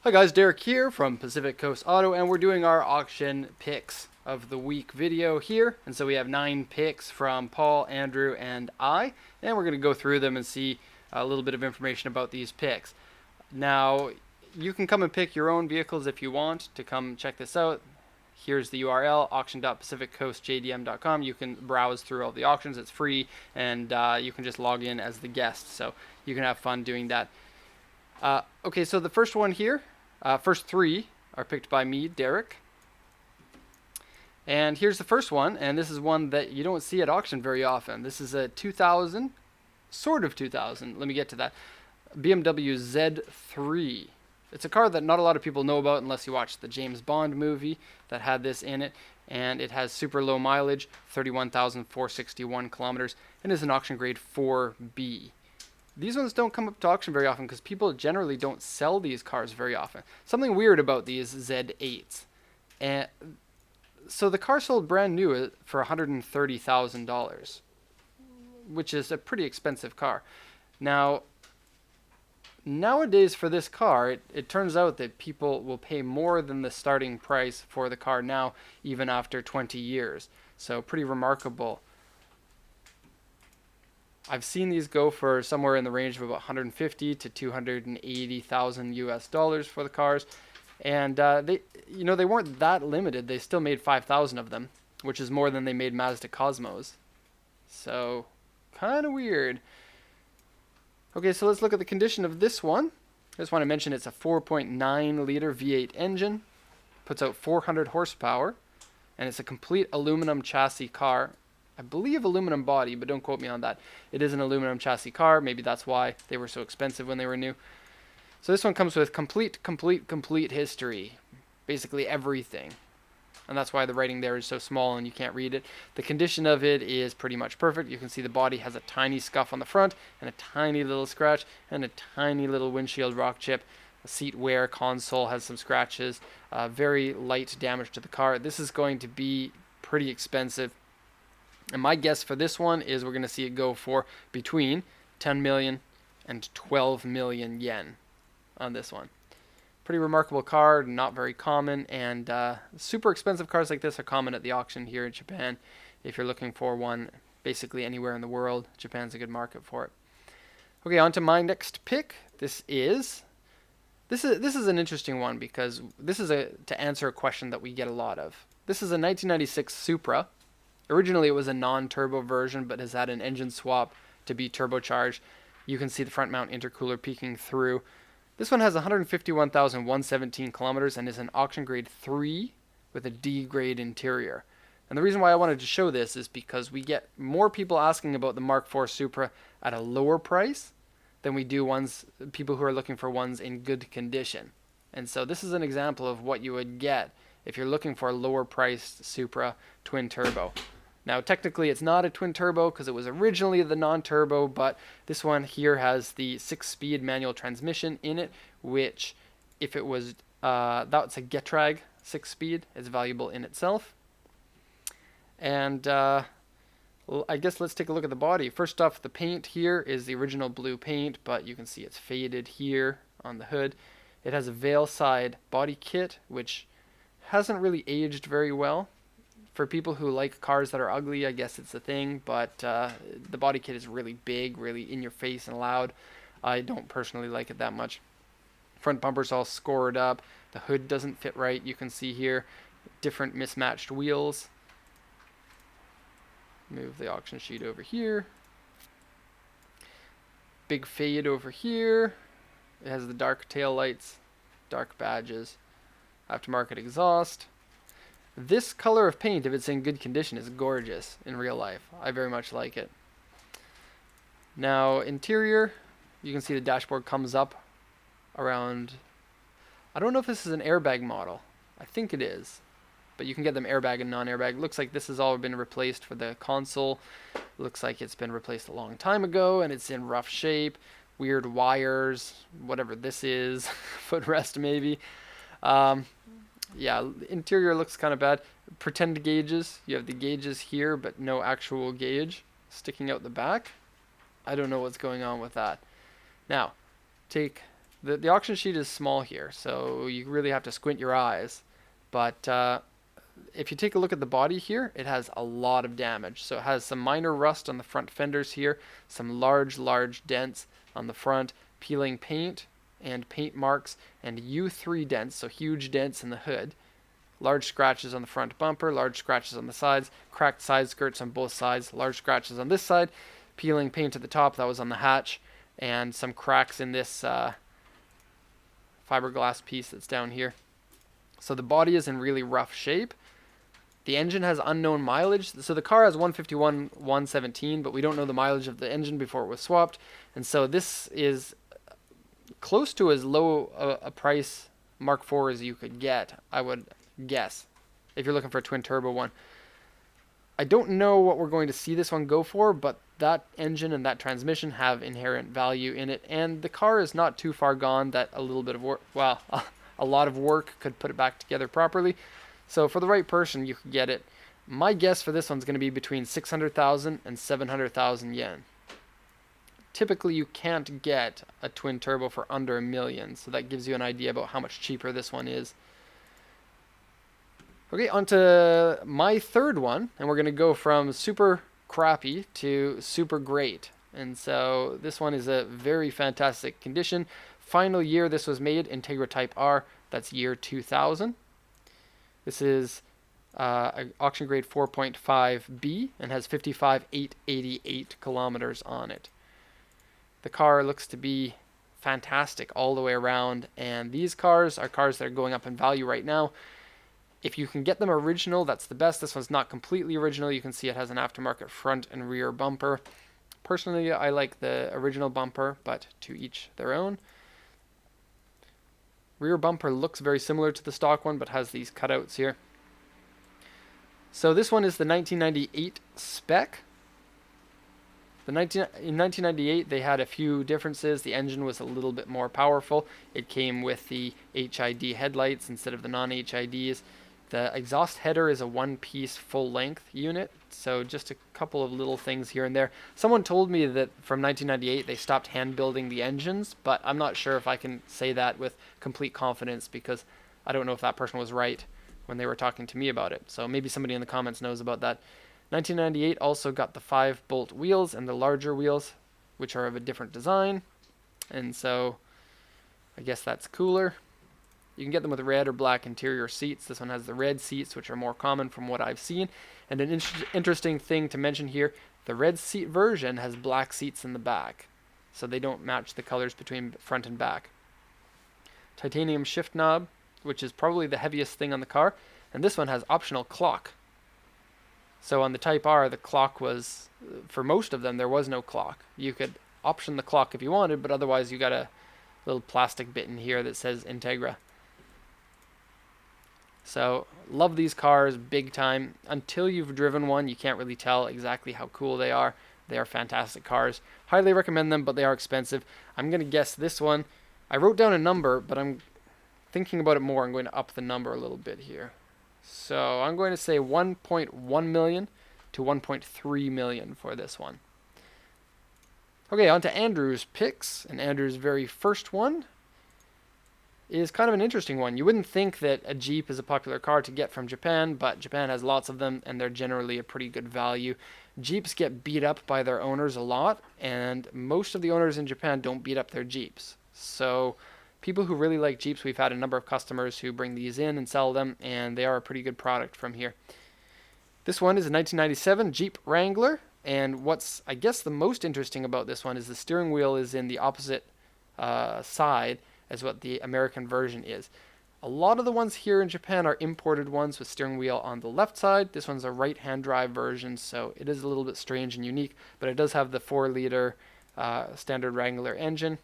Hi guys, Derek here from Pacific Coast Auto, and we're doing our auction picks of the week video here. And so we have 9 picks from Paul, Andrew, and I, and we're going to go through them and see a little bit of information about these picks. Now, you can come and pick your own vehicles if you want to come check this out. Here's the URL, auction.pacificcoastjdm.com. You can browse through all the auctions. It's free, and you can just log in as the guest, so you can have fun doing that. Okay, so the first one here, first 3 are picked by me, Derek. And here's the first one, and this is one that you don't see at auction very often. This is a 2000, sort of 2000, let me get to that, BMW Z8. It's a car that not a lot of people know about unless you watch the James Bond movie that had this in it, and it has super low mileage, 31,461 kilometers, and is an auction grade 4B. These ones don't come up to auction very often because people generally don't sell these cars very often. Something weird about these Z8s. And so the car sold brand new for $130,000, which is a pretty expensive car. Now, nowadays for this car, it turns out that people will pay more than the starting price for the car now, even after 20 years. So pretty remarkable. I've seen these go for somewhere in the range of about 150 to 280,000 US dollars for the cars, and they weren't that limited. They still made 5,000 of them, which is more than they made Mazda Cosmos. So, kind of weird. Okay, so let's look at the condition of this one. I just want to mention it's a 4.9 liter V8 engine, puts out 400 horsepower, and it's a complete aluminum chassis car. I believe aluminum body, but don't quote me on that. It is an aluminum chassis car. Maybe that's why they were so expensive when they were new. So this one comes with complete history. Basically everything. And that's why the writing there is so small and you can't read it. The condition of it is pretty much perfect. You can see the body has a tiny scuff on the front and a tiny little scratch and a tiny little windshield rock chip. The seat wear console has some scratches. Very light damage to the car. This is going to be pretty expensive. And my guess for this one is we're going to see it go for between 10 million and 12 million yen on this one. Pretty remarkable car, not very common, and super expensive cars like this are common at the auction here in Japan. If you're looking for one basically anywhere in the world, Japan's a good market for it. Okay, on to my next pick. This is an interesting one because this is to answer a question that we get a lot of. This is a 1996 Supra. Originally, it was a non-turbo version, but has had an engine swap to be turbocharged. You can see the front mount intercooler peeking through. This one has 151,117 kilometers and is an auction grade 3 with a D grade interior. And the reason why I wanted to show this is because we get more people asking about the Mark IV Supra at a lower price than we do people who are looking for ones in good condition. And so this is an example of what you would get if you're looking for a lower priced Supra twin turbo. Now, technically, it's not a twin turbo because it was originally the non-turbo, but this one here has the 6-speed manual transmission in it, which, if it was, that's a Getrag 6-speed, is valuable in itself. And I guess let's take a look at the body. First off, the paint here is the original blue paint, but you can see it's faded here on the hood. It has a veil side body kit, which hasn't really aged very well. For people who like cars that are ugly, I guess it's a thing, but the body kit is really big, really in your face and loud. I don't personally like it that much. Front bumper's all scored up. The hood doesn't fit right. You can see here different mismatched wheels. Move the auction sheet over here. Big fade over here. It has the dark tail lights, dark badges, aftermarket exhaust. This color of paint, if it's in good condition, is gorgeous in real life. I very much like it. Now, interior, you can see the dashboard comes up around, I don't know if this is an airbag model. I think it is. But you can get them airbag and non-airbag. Looks like this has all been replaced for the console. Looks like it's been replaced a long time ago, and it's in rough shape. Weird wires, whatever this is. Footrest maybe. Yeah, interior looks kind of bad. Pretend gauges. You have the gauges here, but no actual gauge sticking out the back. I don't know what's going on with that. Now, take The auction sheet is small here, so you really have to squint your eyes. But if you take a look at the body here, it has a lot of damage. So it has some minor rust on the front fenders here, some large dents on the front, peeling paint and paint marks, and U3 dents, so huge dents in the hood. Large scratches on the front bumper, large scratches on the sides, cracked side skirts on both sides, large scratches on this side, peeling paint at the top, that was on the hatch, and some cracks in this fiberglass piece that's down here. So the body is in really rough shape. The engine has unknown mileage. So the car has 151, 117, but we don't know the mileage of the engine before it was swapped. And so this is close to as low a price Mark IV as you could get, I would guess, if you're looking for a twin turbo one. I don't know what we're going to see this one go for, but that engine and that transmission have inherent value in it, and the car is not too far gone that a little bit of work, well, a lot of work could put it back together properly. So for the right person, you could get it. My guess for this one's going to be between 600,000 and 700,000 yen. Typically, you can't get a twin turbo for under $1 million, so that gives you an idea about how much cheaper this one is. Okay, on to my third one, and we're going to go from super crappy to super great. And so this one is a very fantastic condition. Final year this was made, Integra Type R, that's year 2000. This is an auction grade 4.5B and has 55,888 kilometers on it. The car looks to be fantastic all the way around, and these cars are cars that are going up in value right now. If you can get them original, that's the best. This one's not completely original. You can see it has an aftermarket front and rear bumper. Personally, I like the original bumper, but to each their own. Rear bumper looks very similar to the stock one, but has these cutouts here. So this one is the 1998 spec. In 1998, they had a few differences. The engine was a little bit more powerful. It came with the HID headlights instead of the non-HIDs. The exhaust header is a one-piece full-length unit, so just a couple of little things here and there. Someone told me that from 1998 they stopped hand-building the engines, but I'm not sure if I can say that with complete confidence because I don't know if that person was right when they were talking to me about it. So maybe somebody in the comments knows about that. 1998 also got the 5-bolt wheels and the larger wheels, which are of a different design, and so I guess that's cooler. You can get them with red or black interior seats. This one has the red seats, which are more common from what I've seen. And an interesting thing to mention here, the red seat version has black seats in the back, so they don't match the colors between front and back. Titanium shift knob, which is probably the heaviest thing on the car, and this one has optional clock. So on the Type R, the clock was, for most of them, there was no clock. You could option the clock if you wanted, but otherwise you got a little plastic bit in here that says Integra. So, love these cars big time. Until you've driven one, you can't really tell exactly how cool they are. They are fantastic cars. Highly recommend them, but they are expensive. I'm going to guess this one. I wrote down a number, but I'm thinking about it more. I'm going to up the number a little bit here. So, I'm going to say 1.1 million to 1.3 million for this one. Okay, on to Andrew's picks. And Andrew's very first one is kind of an interesting one. You wouldn't think that a Jeep is a popular car to get from Japan, but Japan has lots of them, and they're generally a pretty good value. Jeeps get beat up by their owners a lot, and most of the owners in Japan don't beat up their Jeeps. So people who really like Jeeps, we've had a number of customers who bring these in and sell them, and they are a pretty good product from here. This one is a 1997 Jeep Wrangler, and what's, I guess, the most interesting about this one is the steering wheel is in the opposite side as what the American version is. A lot of the ones here in Japan are imported ones with steering wheel on the left side. This one's a right-hand drive version, so it is a little bit strange and unique, but it does have the 4-liter standard Wrangler engine.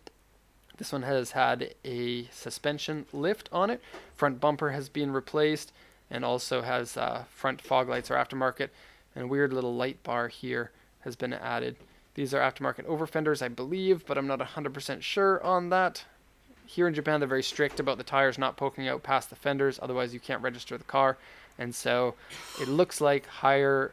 This one has had a suspension lift on it. Front bumper has been replaced and also has front fog lights are aftermarket, and a weird little light bar here has been added. These are aftermarket over fenders, I believe, but I'm not 100% sure on that. Here in Japan, they're very strict about the tires not poking out past the fenders, otherwise you can't register the car. And so it looks like higher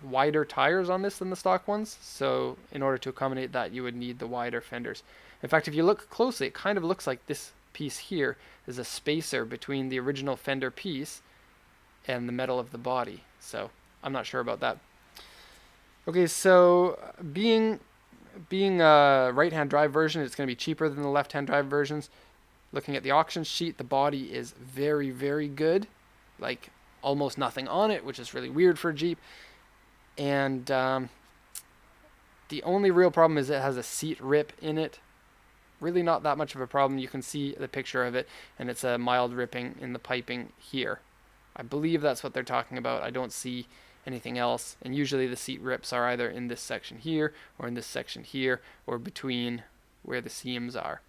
wider tires on this than the stock ones. So in order to accommodate that, you would need the wider fenders. In fact, if you look closely, it kind of looks like this piece here is a spacer between the original fender piece and the metal of the body. So I'm not sure about that. Okay, so being a right-hand drive version, it's going to be cheaper than the left-hand drive versions. Looking at the auction sheet, the body is very, very good. Like almost nothing on it, which is really weird for a Jeep. And the only real problem is it has a seat rip in it. Really not that much of a problem. You can see the picture of it, and it's a mild ripping in the piping here. I believe that's what they're talking about. I don't see anything else. And usually the seat rips are either in this section here, or in this section here, or between where the seams are.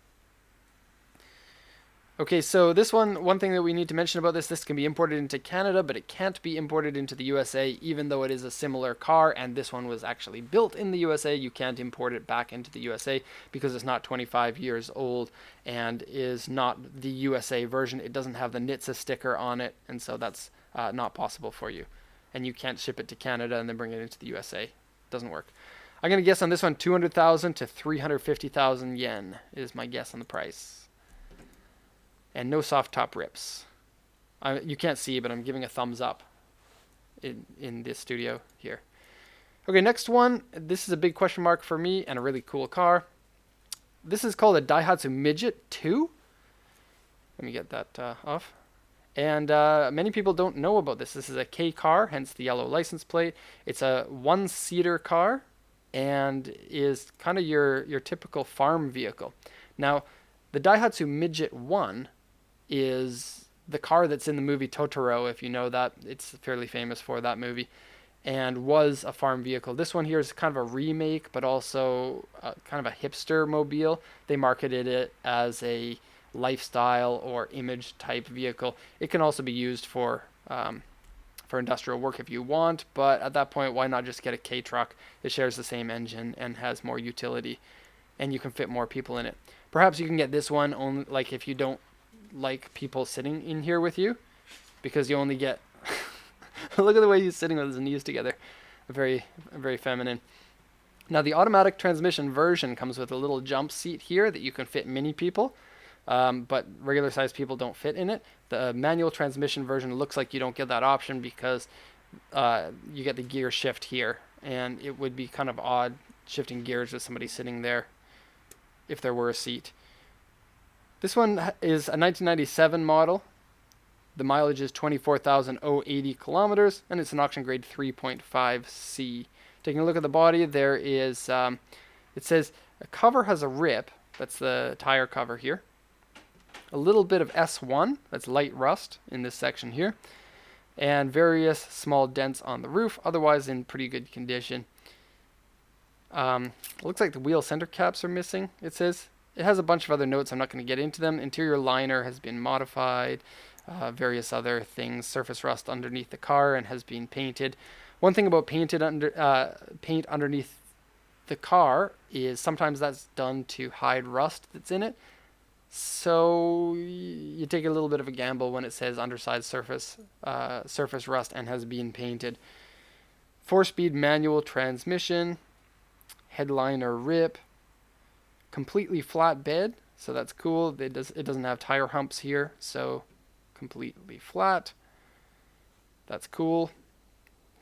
Okay, so this one thing that we need to mention about this can be imported into Canada, but it can't be imported into the USA, even though it is a similar car, and this one was actually built in the USA. You can't import it back into the USA because it's not 25 years old and is not the USA version. It doesn't have the NHTSA sticker on it, and so that's not possible for you. And you can't ship it to Canada and then bring it into the USA. Doesn't work. I'm going to guess on this one 200,000 to 350,000 yen is my guess on the price. And no soft top rips. You can't see, but I'm giving a thumbs up in this studio here. Okay, next one. This is a big question mark for me and a really cool car. This is called a Daihatsu Midget 2. Let me get that off. And many people don't know about this. This is a K car, hence the yellow license plate. It's a one-seater car and is kind of your typical farm vehicle. Now, the Daihatsu Midget 1 is the car that's in the movie Totoro, if you know that. It's fairly famous for that movie, and was a farm vehicle. This one here is kind of a remake, but also kind of a hipster mobile. They marketed it as a lifestyle or image type vehicle. It can also be used for industrial work if you want, but at that point, why not just get a K truck? It shares the same engine and has more utility, and you can fit more people in it. Perhaps you can get this one only like if you don't like people sitting in here with you, because you only get look at the way he's sitting with his knees together. Very, very feminine. Now the automatic transmission version comes with a little jump seat here that you can fit mini people, but regular sized people don't fit in it. The manual transmission version looks like you don't get that option because you get the gear shift here, and it would be kind of odd shifting gears with somebody sitting there if there were a seat. This one is a 1997 model. The mileage is 24,080 kilometers, and it's an auction grade 3.5C. Taking a look at the body, there is, it says a cover has a rip. That's the tire cover here. A little bit of S1, that's light rust in this section here. And various small dents on the roof, otherwise in pretty good condition. It looks like the wheel center caps are missing, it says. It has a bunch of other notes. I'm not going to get into them. Interior liner has been modified. Various other things. Surface rust underneath the car and has been painted. One thing about paint underneath the car is sometimes that's done to hide rust that's in it. So you take a little bit of a gamble when it says underside surface rust and has been painted. 4-speed manual transmission. Headliner rip. Completely flat bed, so that's cool. It doesn't have tire humps here, so completely flat. That's cool.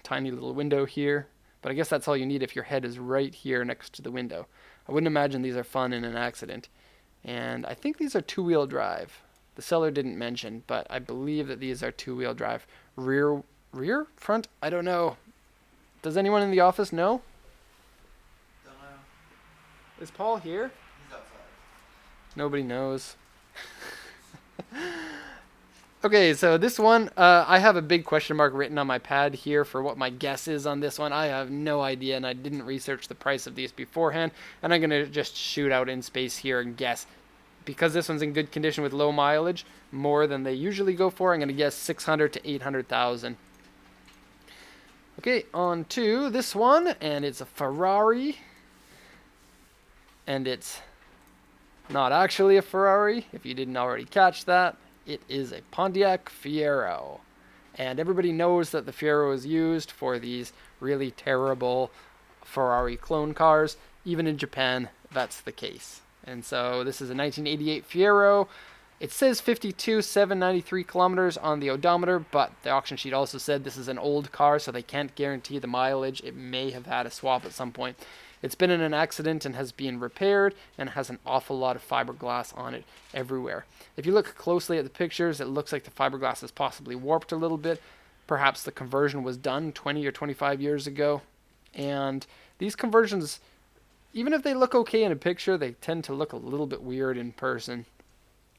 Tiny little window here, but I guess that's all you need if your head is right here next to the window. I wouldn't imagine these are fun in an accident. And I think these are two-wheel drive. The seller didn't mention, but I believe that these are two-wheel drive. Rear, front? I don't know. Does anyone in the office know? Is Paul here? He's outside. Nobody knows. Okay, so this one, I have a big question mark written on my pad here for what my guess is on this one. I have no idea, and I didn't research the price of these beforehand, and I'm going to just shoot out in space here and guess. Because this one's in good condition with low mileage, more than they usually go for, I'm going to guess 600 to 800,000. Okay, on to this one, and it's a Ferrari. And it's not actually a Ferrari, if you didn't already catch that. It is a Pontiac Fiero. And everybody knows that the Fiero is used for these really terrible Ferrari clone cars. Even in Japan, that's the case. And so this is a 1988 Fiero. It says 52,793 kilometers on the odometer, but the auction sheet also said this is an old car, so they can't guarantee the mileage. It may have had a swap at some point. It's been in an accident and has been repaired and has an awful lot of fiberglass on it everywhere. If you look closely at the pictures, it looks like the fiberglass is possibly warped a little bit. Perhaps the conversion was done 20 or 25 years ago. And these conversions, even if they look okay in a picture, they tend to look a little bit weird in person.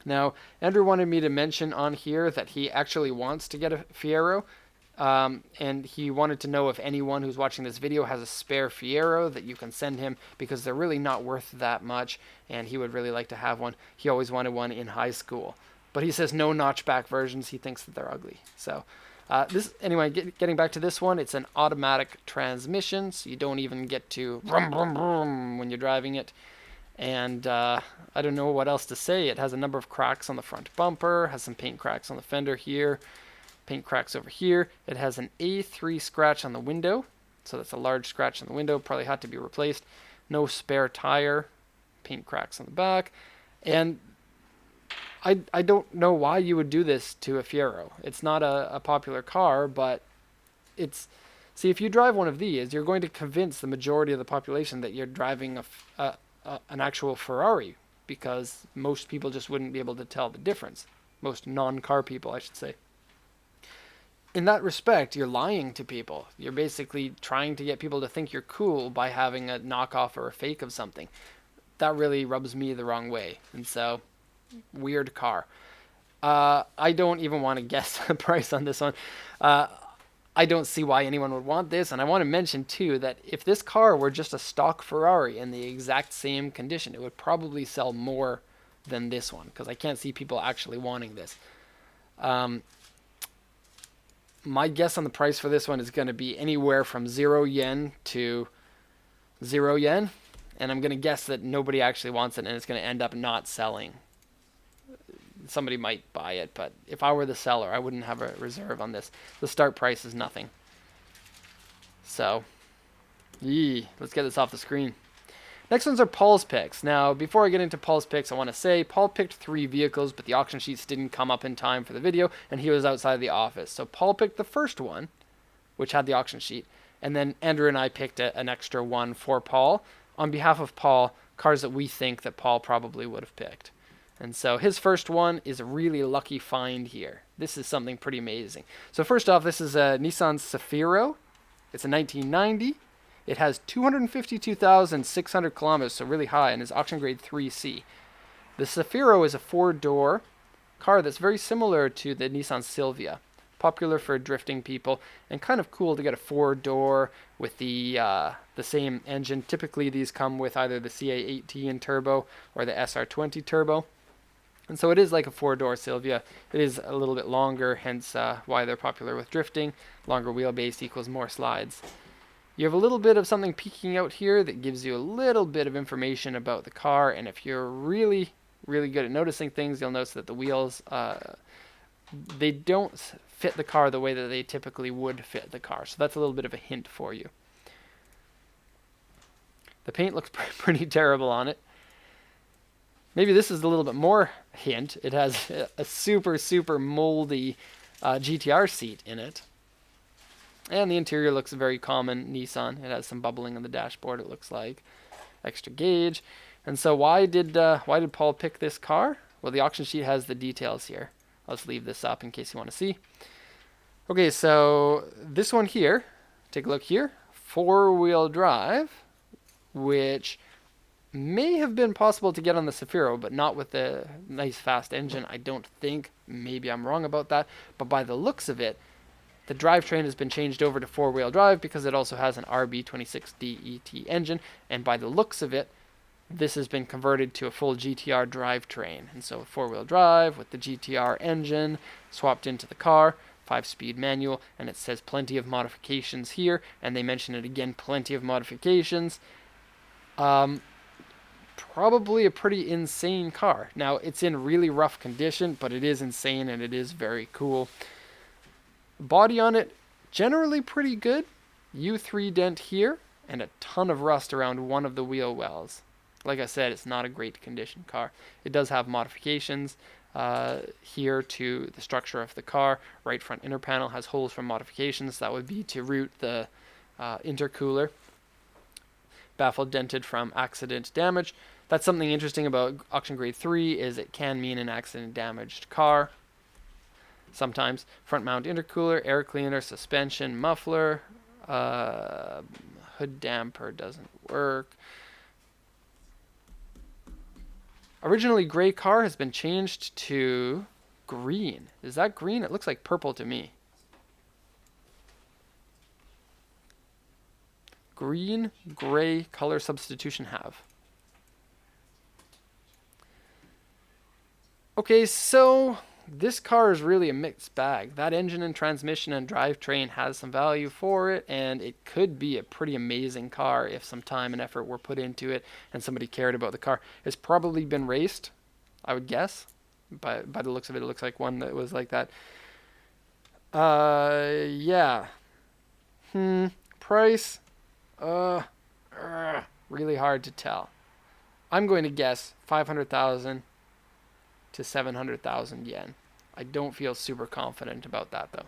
Now, Andrew wanted me to mention on here that he actually wants to get a Fiero, and he wanted to know if anyone who's watching this video has a spare Fiero that you can send him, because they're really not worth that much, and he would really like to have one. He always wanted one in high school. But he says no notchback versions. He thinks that they're ugly. So, getting back to this one, it's an automatic transmission, so you don't even get to vroom, vroom, vroom when you're driving it. And I don't know what else to say. It has a number of cracks on the front bumper, has some paint cracks on the fender here, paint cracks over here. It has an A3 scratch on the window, so that's a large scratch on the window, probably had to be replaced. No spare tire, paint cracks on the back. And I don't know why you would do this to a Fiero. It's not a popular car, but it's... See, if you drive one of these, you're going to convince the majority of the population that you're driving an actual Ferrari, because most people just wouldn't be able to tell the difference. Most non-car people, I should say. In that respect, you're lying to people. You're basically trying to get people to think you're cool by having a knockoff or a fake of something. That really rubs me the wrong way. And so, weird car. I don't even want to guess the price on this one. I don't see why anyone would want this, and I want to mention too that if this car were just a stock Ferrari in the exact same condition, it would probably sell more than this one, because I can't see people actually wanting this. My guess on the price for this one is going to be anywhere from 0 yen to 0 yen, and I'm going to guess that nobody actually wants it, and it's going to end up not selling. Somebody might buy it, but if I were the seller, I wouldn't have a reserve on this. The start price is nothing. So, let's get this off the screen. Next ones are Paul's picks. Now, before I get into Paul's picks, I want to say Paul picked 3 vehicles, but the auction sheets didn't come up in time for the video, and he was outside the office. So Paul picked the first one, which had the auction sheet, and then Andrew and I picked an extra one for Paul. On behalf of Paul, cars that we think that Paul probably would have picked. And so his first one is a really lucky find here. This is something pretty amazing. So first off, this is a Nissan Safiro. It's a 1990. It has 252,600 kilometers, so really high, and is auction grade 3C. The Safiro is a 4-door car that's very similar to the Nissan Silvia. Popular for drifting people, and kind of cool to get a 4-door with the same engine. Typically, these come with either the CA18 turbo or the SR20 turbo. And so it is like a 4-door Silvia. It is a little bit longer, hence why they're popular with drifting. Longer wheelbase equals more slides. You have a little bit of something peeking out here that gives you a little bit of information about the car. And if you're really, really good at noticing things, you'll notice that the wheels, they don't fit the car the way that they typically would fit the car. So that's a little bit of a hint for you. The paint looks pretty terrible on it. Maybe this is a little bit more hint. It has a super, super moldy GTR seat in it. And the interior looks very common Nissan. It has some bubbling on the dashboard, it looks like. Extra gauge. And so why did Paul pick this car? Well, the auction sheet has the details here. I'll just leave this up in case you want to see. Okay, so this one here, take a look here. 4-wheel drive, which may have been possible to get on the Cefiro, but not with the nice fast engine, I don't think. Maybe I'm wrong about that. But by the looks of it, the drivetrain has been changed over to 4-wheel drive because it also has an RB26DET engine. And by the looks of it, this has been converted to a full GTR drivetrain. And so 4-wheel drive with the GTR engine swapped into the car, 5-speed manual, and it says plenty of modifications here. And they mention it again, plenty of modifications. Probably a pretty insane car. Now, it's in really rough condition, but it is insane and it is very cool. Body on it, generally pretty good. U3 dent here, and a ton of rust around one of the wheel wells. Like I said, it's not a great condition car. It does have modifications here to the structure of the car. Right front inner panel has holes from modifications. That would be to route the intercooler. Baffle dented from accident damage. That's something interesting about auction grade 3 is it can mean an accident damaged car. Sometimes. Front mount intercooler, air cleaner, suspension, muffler, hood damper doesn't work. Originally gray car has been changed to green. Is that green? It looks like purple to me. Green, gray color substitution have. Okay, so this car is really a mixed bag. That engine and transmission and drivetrain has some value for it, and it could be a pretty amazing car if some time and effort were put into it and somebody cared about the car. It's probably been raced, I would guess. By the looks of it, it looks like one that was like that. Yeah. Price? Really hard to tell. I'm going to guess 500,000 to 700,000 yen. I don't feel super confident about that though.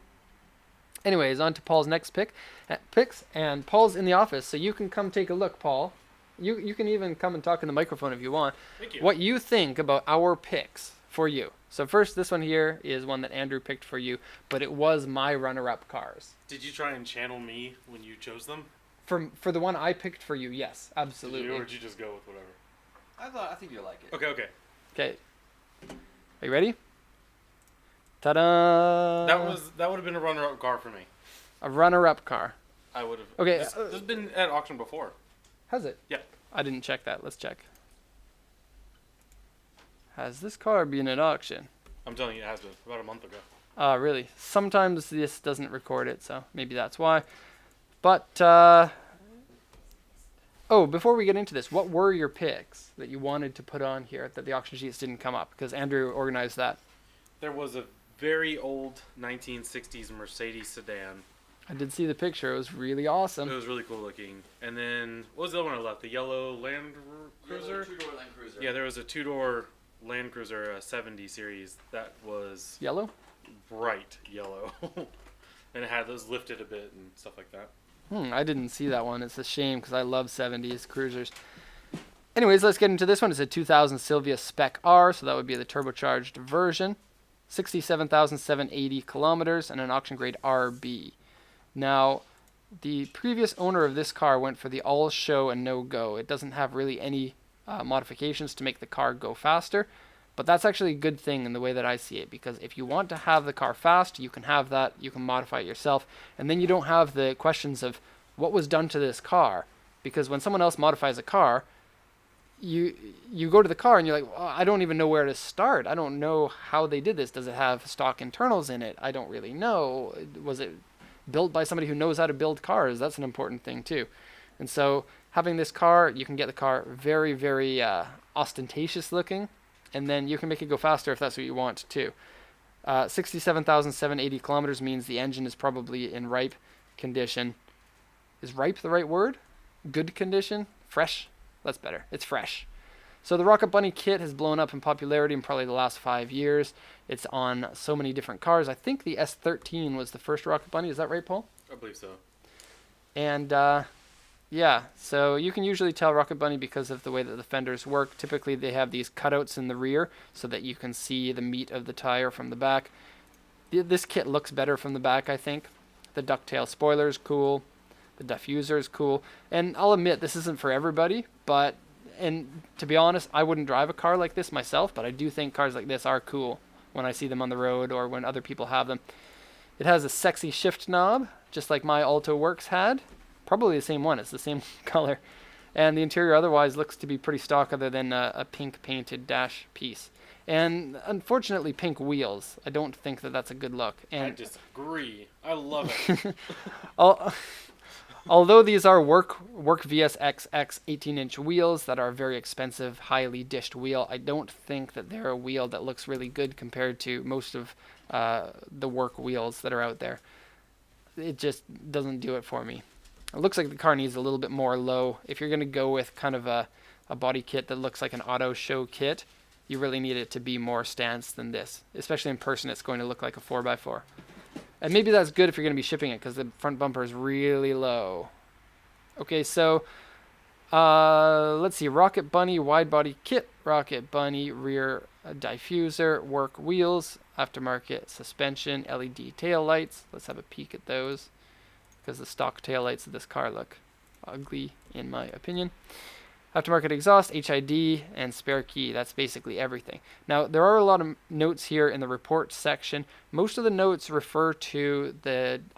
Anyways, on to Paul's next picks, and Paul's in the office, so you can come take a look, Paul. You can even come and talk in the microphone if you want. Thank you. What you think about our picks for you. So first, this one here is one that Andrew picked for you, but it was my runner-up cars. Did you try and channel me when you chose them? For the one I picked for you, yes, absolutely. Or did you just go with whatever? I think you'll like it. Okay. Okay. Are you ready? Ta-da! That would have been a runner-up car for me. A runner-up car. I would have. Okay. This has been at auction before. Has it? Yeah. I didn't check that. Let's check. Has this car been at auction? I'm telling you, it has been about a month ago. Really? Sometimes this doesn't record it, so maybe that's why. But, oh, before we get into this, what were your picks that you wanted to put on here that the auction sheets didn't come up? Because Andrew organized that. There was a very old 1960s Mercedes sedan. I did see the picture. It was really awesome. It was really cool looking. And then, what was the other one I left? The yellow Land Cruiser? Two-door Land Cruiser. Yeah, there was a two-door Land Cruiser 70 series that was Yellow? bright yellow. And it had those lifted a bit and stuff like that. I didn't see that one. It's a shame because I love 70s cruisers. Anyways, let's get into this one. It's a 2000 Silvia Spec R, so that would be the turbocharged version. 67,780 kilometers and an auction grade RB. Now, the previous owner of this car went for the all show and no go. It doesn't have really any modifications to make the car go faster, but that's actually a good thing in the way that I see it, because if you want to have the car fast, you can have that, you can modify it yourself, and then you don't have the questions of what was done to this car, because when someone else modifies a car, you go to the car and you're like, well, I don't even know where to start. I don't know how they did this. Does it have stock internals in it? I don't really know. Was it built by somebody who knows how to build cars? That's an important thing too. And so having this car, you can get the car very, very ostentatious looking, and then you can make it go faster if that's what you want too. 67,780 kilometers means the engine is probably in ripe condition. Is ripe the right word? Good condition? Fresh? That's better. It's fresh. So the Rocket Bunny kit has blown up in popularity in probably the last 5 years. It's on so many different cars. I think the S13 was the first Rocket Bunny. Is that right, Paul? I believe so. And yeah, so you can usually tell Rocket Bunny because of the way that the fenders work. Typically they have these cutouts in the rear so that you can see the meat of the tire from the back. This kit looks better from the back, I think. The ducktail spoiler is cool. The diffuser is cool. And I'll admit, this isn't for everybody, but, and to be honest, I wouldn't drive a car like this myself, but I do think cars like this are cool when I see them on the road or when other people have them. It has a sexy shift knob, just like my Alto Works had. Probably the same one. It's the same color. And the interior otherwise looks to be pretty stock other than a pink painted dash piece. And unfortunately, pink wheels. I don't think that that's a good look. And I disagree. I love it. Although these are work VSXX 18-inch wheels that are very expensive, highly dished wheel, I don't think that they're a wheel that looks really good compared to most of the work wheels that are out there. it just doesn't do it for me. It looks like the car needs a little bit more low. If you're going to go with kind of a body kit that looks like an auto show kit, you really need it to be more stance than this. Especially in person, it's going to look like a 4x4. And maybe that's good if you're going to be shipping it because the front bumper is really low. Okay, so let's see. Rocket Bunny wide body kit. Rocket Bunny rear diffuser. Work wheels. Aftermarket suspension. LED tail lights. Let's have a peek at those because the stock tail lights of this car look ugly in my opinion. Aftermarket exhaust, HID, and spare key. That's basically everything. Now, there are a lot of notes here in the report section. Most of the notes refer to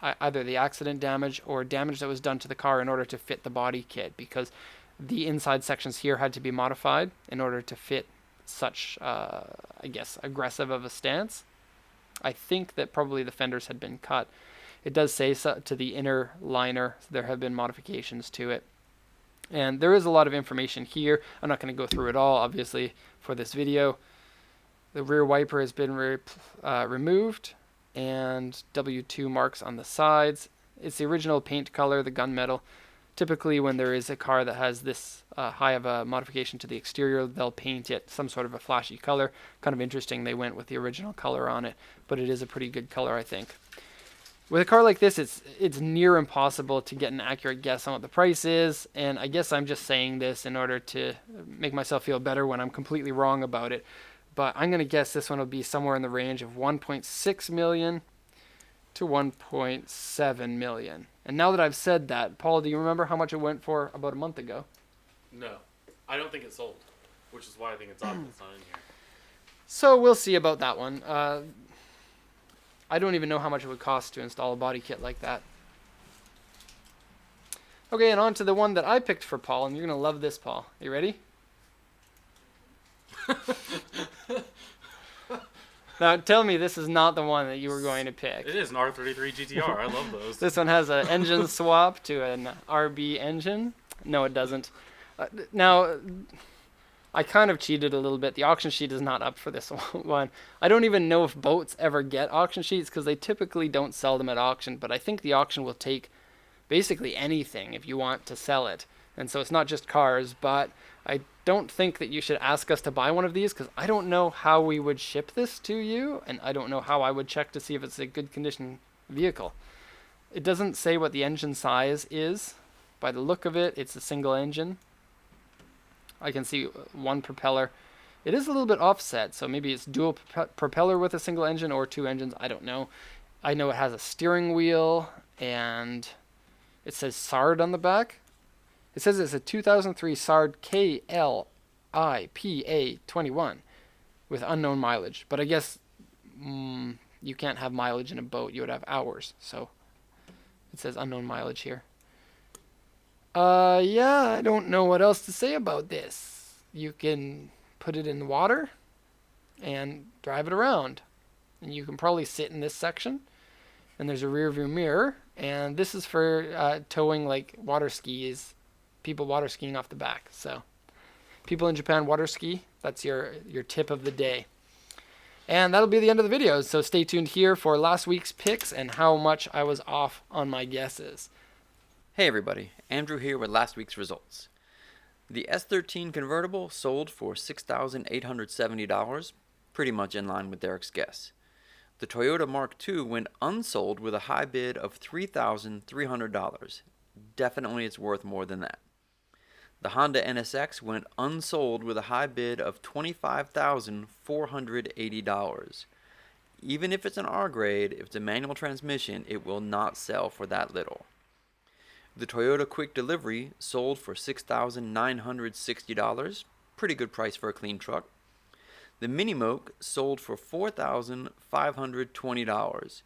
either the accident damage or damage that was done to the car in order to fit the body kit, because the inside sections here had to be modified in order to fit such, I guess, aggressive of a stance. I think that probably the fenders had been cut. It does say so to the inner liner. There have been modifications to it. And there is a lot of information here. I'm not going to go through it all, obviously, for this video. The rear wiper has been removed, and W2 marks on the sides. It's the original paint color, the gunmetal. Typically, when there is a car that has this high of a modification to the exterior, they'll paint it some sort of a flashy color. Kind of interesting they went with the original color on it, but it is a pretty good color, I think. With a car like this, it's near impossible to get an accurate guess on what the price is, and I guess I'm just saying this in order to make myself feel better when I'm completely wrong about it. But I'm going to guess this one will be somewhere in the range of 1.6 million to 1.7 million. And now that I've said that, Paul, do you remember how much it went for about a month ago? No, I don't think it sold, which is why I think it's odd it's not in here. So we'll see about that one. I don't even know how much it would cost to install a body kit like that. Okay, and on to the one that I picked for Paul, and you're going to love this, Paul. You ready? Now, tell me this is not the one that you were going to pick. It is an R33 GTR. I love those. This one has an engine swap to an RB engine. No, it doesn't. Now, I kind of cheated a little bit. The auction sheet is not up for this one. I don't even know if boats ever get auction sheets because they typically don't sell them at auction, but I think the auction will take basically anything if you want to sell it. And so it's not just cars, but I don't think that you should ask us to buy one of these because I don't know how we would ship this to you, and I don't know how I would check to see if it's a good condition vehicle. It doesn't say what the engine size is. By the look of it, it's a single engine. I can see one propeller. It is a little bit offset, so maybe it's dual propeller with a single engine or two engines. I don't know. I know it has a steering wheel, and it says Sard on the back. It says it's a 2003 Sard KLIPA21 with unknown mileage. But I guess you can't have mileage in a boat. You would have hours. So it says unknown mileage here. Yeah, I don't know what else to say about this. You can put it in the water and drive it around. And you can probably sit in this section. And there's a rear view mirror. And this is for towing like water skis. People water skiing off the back. So people in Japan water ski. That's your tip of the day. And that'll be the end of the video. So stay tuned here for last week's picks and how much I was off on my guesses. Hey everybody, Andrew here with last week's results. The S13 convertible sold for $6,870, pretty much in line with Derek's guess. The Toyota Mark II went unsold with a high bid of $3,300. Definitely it's worth more than that. The Honda NSX went unsold with a high bid of $25,480. Even if it's an R grade, if it's a manual transmission, it will not sell for that little. The Toyota Quick Delivery sold for $6,960, pretty good price for a clean truck. The Minimoke sold for $4,520.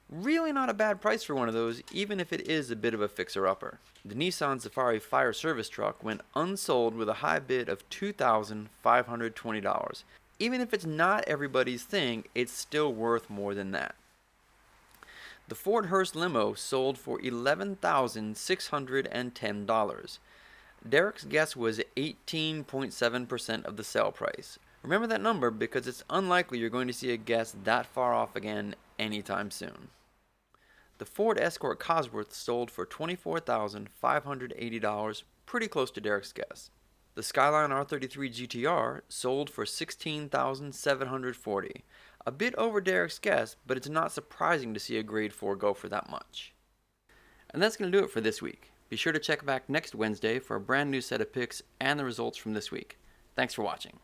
Really not a bad price for one of those, even if it is a bit of a fixer-upper. The Nissan Safari Fire Service Truck went unsold with a high bid of $2,520. Even if it's not everybody's thing, it's still worth more than that. The Ford Hearst Limo sold for $11,610. Derek's guess was 18.7% of the sale price. Remember that number because it's unlikely you're going to see a guess that far off again anytime soon. The Ford Escort Cosworth sold for $24,580, pretty close to Derek's guess. The Skyline R33 GTR sold for $16,740, a bit over Derek's guess, but it's not surprising to see a grade 4 go for that much. And that's going to do it for this week. Be sure to check back next Wednesday for a brand new set of picks and the results from this week. Thanks for watching.